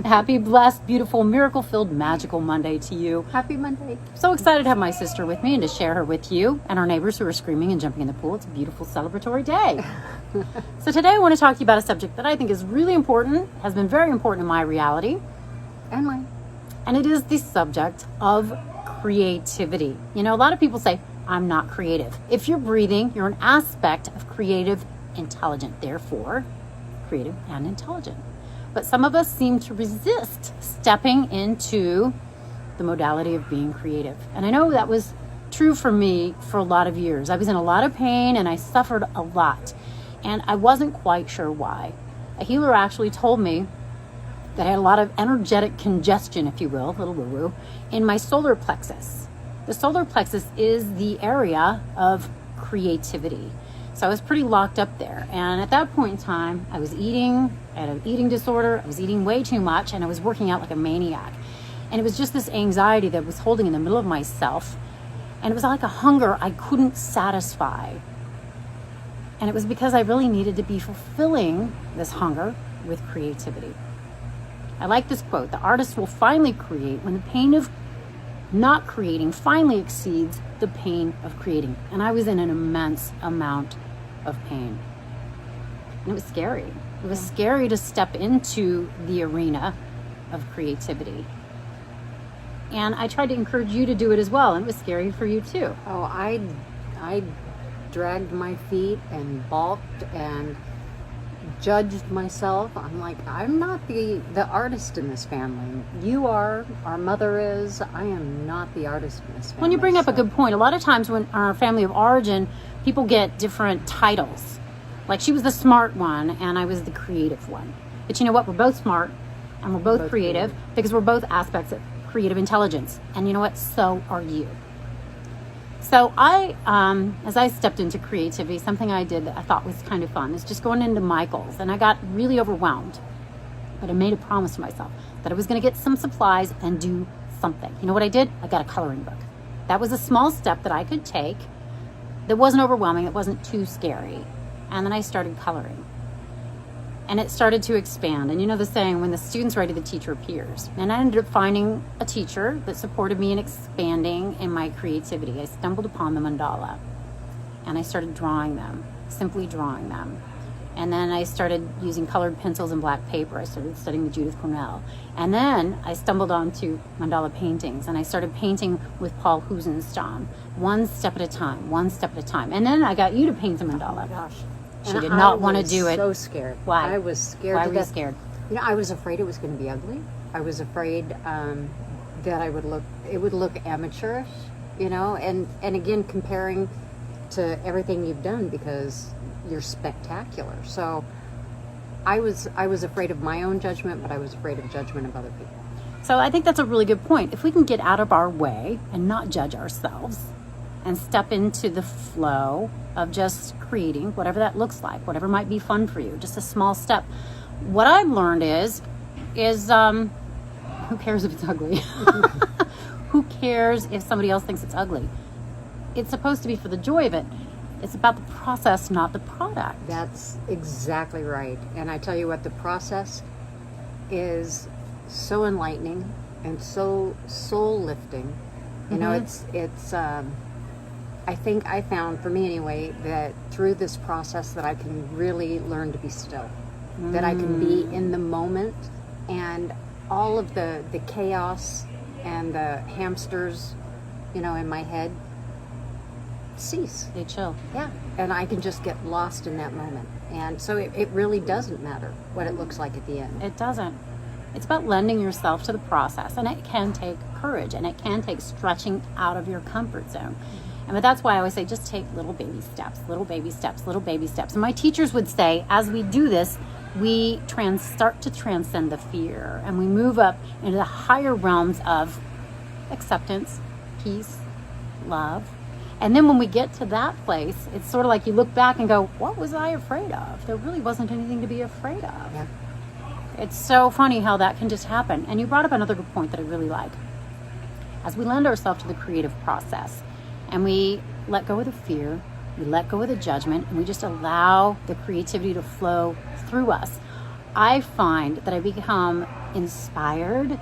Happy, blessed, beautiful, miracle-filled, magical Monday to you. Happy Monday. So excited to have my sister with me and to share her with you and our neighbors who are screaming and jumping in the pool. It's a beautiful celebratory day. So today I want to talk to you about a subject that I think is really important, has been very important in my reality. And mine. And it is the subject of creativity. You know, a lot of people say, I'm not creative. If you're breathing, you're an aspect of creative, intelligent, therefore creative and intelligent. But some of us seem to resist stepping into the modality of being creative. And I know that was true for me for a lot of years. I was in a lot of pain and I suffered a lot. And I wasn't quite sure why. A healer actually told me that I had a lot of energetic congestion, if you will, a little woo-woo, in my solar plexus. The solar plexus is the area of creativity. So I was pretty locked up there. And at that point in time, I was eating, I had an eating disorder, I was eating way too much, and I was working out like a maniac. And it was just this anxiety that was holding in the middle of myself. And it was like a hunger I couldn't satisfy. And it was because I really needed to be fulfilling this hunger with creativity. I like this quote: the artist will finally create when the pain of not creating finally exceeds the pain of creating. And I was in an immense amount of pain. And it was scary. It was scary to step into the arena of creativity. And I tried to encourage you to do it as well. And it was scary for you too. Oh, I dragged my feet and balked and judged myself. I'm like, I'm not the artist in this family. You are, our mother is. I am not the artist in this family. When you bring up a good point, a lot of times when our family of origin, people get different titles. Like she was the smart one and I was the creative one. But you know what? We're both smart and we're both creative because we're both aspects of creative intelligence. And you know what? So are you. So I, as I stepped into creativity, something I did that I thought was kind of fun is just going into Michael's, and I got really overwhelmed. But I made a promise to myself that I was going to get some supplies and do something. You know what I did? I got a coloring book. That was a small step that I could take that wasn't overwhelming, it wasn't too scary. And then I started coloring. And it started to expand. And you know the saying, when the student's ready, the teacher appears. And I ended up finding a teacher that supported me in expanding in my creativity. I stumbled upon the mandala. And I started drawing them, simply drawing them. And then I started using colored pencils and black paper. I started studying with Judith Cornell. And then I stumbled onto mandala paintings. And I started painting with Paul Husenstein. One step at a time, one step at a time. And then I got you to paint a mandala. Oh my gosh. She did not want to do I it. was so scared. Why? I was scared. Why were you scared? You know, I was afraid it was going to be ugly. I was afraid that it would look amateurish, you know, and again, comparing to everything you've done because you're spectacular. So I was afraid of my own judgment, but I was afraid of judgment of other people. So I think that's a really good point. If we can get out of our way and not judge ourselves and step into the flow of just creating, whatever that looks like, whatever might be fun for you, just a small step. What I've learned is who cares if it's ugly? Who cares if somebody else thinks it's ugly? It's supposed to be for the joy of it. It's about the process, not the product. That's exactly right. And I tell you what, the process is so enlightening and so soul lifting. You know, it's I think I found, for me anyway, that through this process that I can really learn to be still. That I can be in the moment, and all of the chaos and the hamsters, you know, in my head cease. They chill. Yeah. And I can just get lost in that moment. And so it really doesn't matter what it looks like at the end. It doesn't. It's about lending yourself to the process, and it can take courage, and it can take stretching out of your comfort zone. But that's why I always say, just take little baby steps, little baby steps, little baby steps. And my teachers would say, as we do this, we start to transcend the fear, and we move up into the higher realms of acceptance, peace, love. And then when we get to that place, it's sort of like you look back and go, what was I afraid of? There really wasn't anything to be afraid of. Yeah. It's so funny how that can just happen. And you brought up another good point that I really like. As we lend ourselves to the creative process, and we let go of the fear, we let go of the judgment, and we just allow the creativity to flow through us. I find that I become inspired,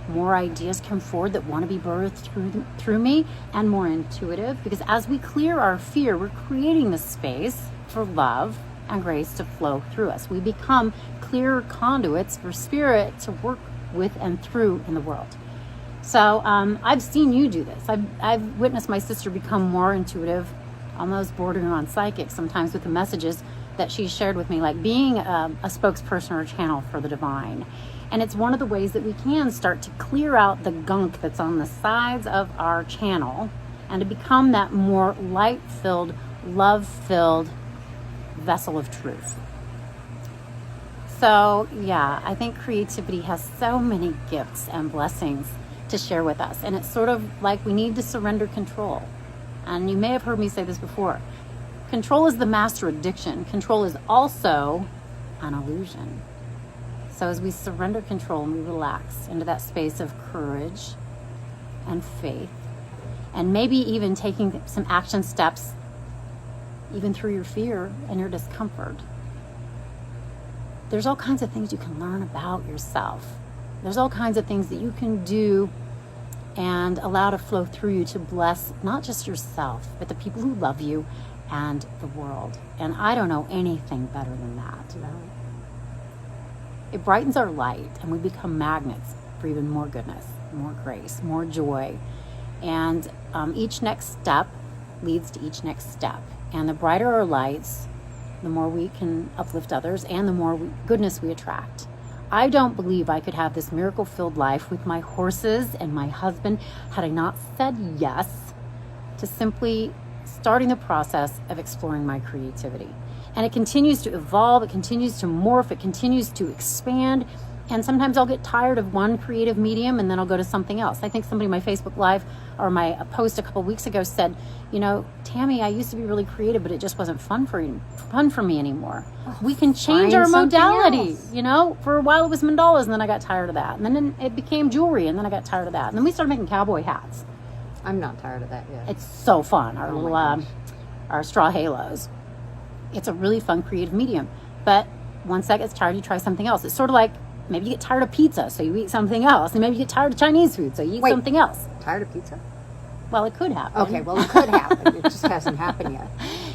more ideas come forward that want to be birthed through me, and more intuitive, because as we clear our fear, we're creating the space for love and grace to flow through us. We become clearer conduits for spirit to work with and through in the world. So I've seen you do this. I've witnessed my sister become more intuitive, almost bordering on psychic sometimes with the messages that she shared with me, like being a spokesperson or a channel for the divine. And it's one of the ways that we can start to clear out the gunk that's on the sides of our channel and to become that more light-filled, love-filled vessel of truth. So yeah, I think creativity has so many gifts and blessings to share with us. And it's sort of like we need to surrender control. And you may have heard me say this before. Control is the master addiction. Control is also an illusion. So as we surrender control and we relax into that space of courage and faith, and maybe even taking some action steps even through your fear and your discomfort, there's all kinds of things you can learn about yourself. There's all kinds of things that you can do and allow to flow through you to bless not just yourself, but the people who love you and the world. And I don't know anything better than that. No. It brightens our light, and we become magnets for even more goodness, more grace, more joy. And each next step leads to each next step. And the brighter our lights, the more we can uplift others, and the more goodness we attract. I don't believe I could have this miracle-filled life with my horses and my husband had I not said yes to simply starting the process of exploring my creativity. And it continues to evolve, it continues to morph, it continues to expand. And sometimes I'll get tired of one creative medium and then I'll go to something else. I think somebody in my Facebook Live or my post a couple weeks ago said, Tammy, I used to be really creative, but it just wasn't fun for me anymore. We can change our modality. For a while it was mandalas, and then I got tired of that. And then it became jewelry, and then I got tired of that. And then we started making cowboy hats. I'm not tired of that yet. It's so fun. Our straw halos. It's a really fun creative medium. But once that gets tired, you try something else. It's sort of like maybe you get tired of pizza, so you eat something else. And maybe you get tired of Chinese food, so you eat something else. Tired of pizza? Well, it could happen. Okay, well, it could happen. It just hasn't happened yet.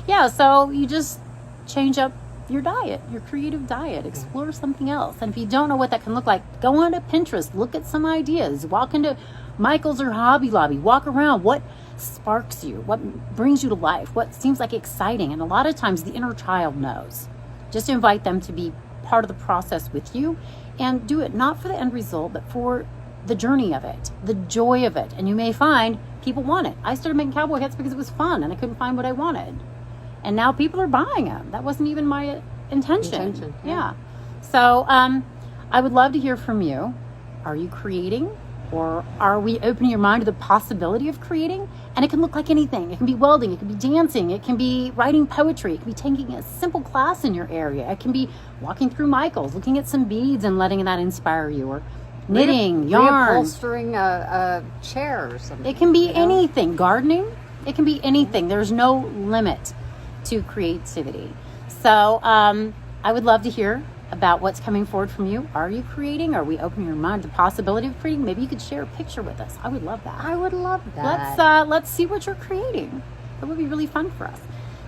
Yeah, so you just change up your diet, your creative diet. Explore something else. And if you don't know what that can look like, go onto Pinterest. Look at some ideas. Walk into Michael's or Hobby Lobby. Walk around. What sparks you? What brings you to life? What seems like exciting? And a lot of times the inner child knows. Just invite them to be part of the process with you. And do it not for the end result, but for the journey of it, the joy of it. And you may find people want it. I started making cowboy hats because it was fun and I couldn't find what I wanted. And now people are buying them. That wasn't even my intention. Yeah. So I would love to hear from you. Are you creating? Or are we opening your mind to the possibility of creating? And it can look like anything. It can be welding. It can be dancing. It can be writing poetry. It can be taking a simple class in your area. It can be walking through Michael's, looking at some beads and letting that inspire you. Or knitting, yarn. Reupholstering a chair or something. It can be anything. Gardening. It can be anything. There's no limit to creativity. So I would love to hear about what's coming forward from you. Are you creating? Are we opening your mind to the possibility of creating? Maybe you could share a picture with us. I would love that. I would love that. Let's see what you're creating. That would be really fun for us.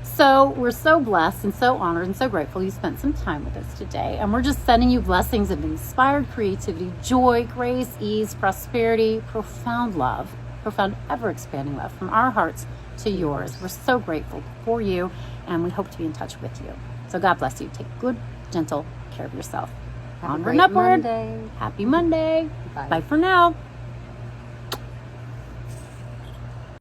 So we're so blessed and so honored and so grateful you spent some time with us today. And we're just sending you blessings of inspired creativity, joy, grace, ease, prosperity, profound love, profound ever-expanding love from our hearts to yours. We're so grateful for you, and we hope to be in touch with you. So God bless you. Take good, gentle care of yourself. Onward and upward. Monday. Happy Monday. Bye. Bye for now.